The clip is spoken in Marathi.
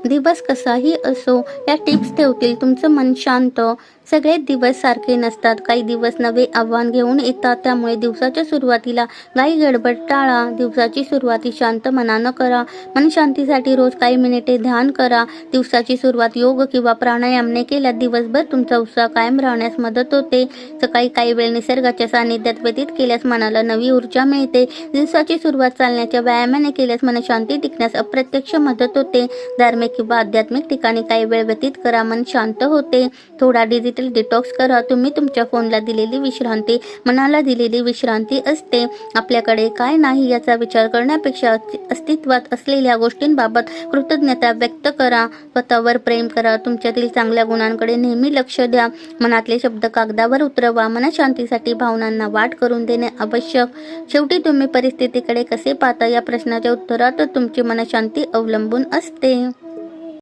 दिवस कसाही असो, या टिप्स ठेवतील तुमचं मन शांत. सगळे दिवस सारखे नसतात, काही दिवस नवे आव्हान घेऊन येतात. त्यामुळे दिवसाच्या सुरुवातीला घाई गडबड टाळा. दिवसाची सुरुवाती शांत मनानं करा. मन शांतीसाठी रोज काही मिनिटे ध्यान करा. दिवसाची सुरुवात योग किंवा प्राणायामने केल्यास दिवसभर तुमचा उत्साह कायम राहण्यास मदत होते. सकाळी काही वेळ निसर्गाच्या सानिध्यात व्यतीत केल्यास मनाला नवी ऊर्जा मिळते. दिवसाची सुरुवात चालण्याच्या व्यायामाने केल्यास मन शांती टिकण्यास अप्रत्यक्ष मदत होते. धार्मिक किंवा आध्यात्मिक ठिकाणी काही वेळ व्यतीत करा, मन शांत होते. थोडा डिजिटल डिटॉक्स करा. तुम्ही तुमच्या फोनला दिलेली विश्रांती मनाला दिलेली विश्रांती असते. आपल्याकडे काय नाही याचा विचार करण्यापेक्षा अस्तित्वात असलेल्या गोष्टींबाबत कृतज्ञता व्यक्त करा. स्वतःवर प्रेम करा. तुमच्यातील चांगल्या गुणांकडे नेहमी लक्ष द्या. मनातले शब्द कागदावर उतरवा. मनशांतीसाठी भावनांना वाट करून देणे आवश्यक. शेवटी तुम्ही परिस्थितीकडे कसे पाहता या प्रश्नाच्या उत्तरात तुमची मनशांती अवलंबून असते.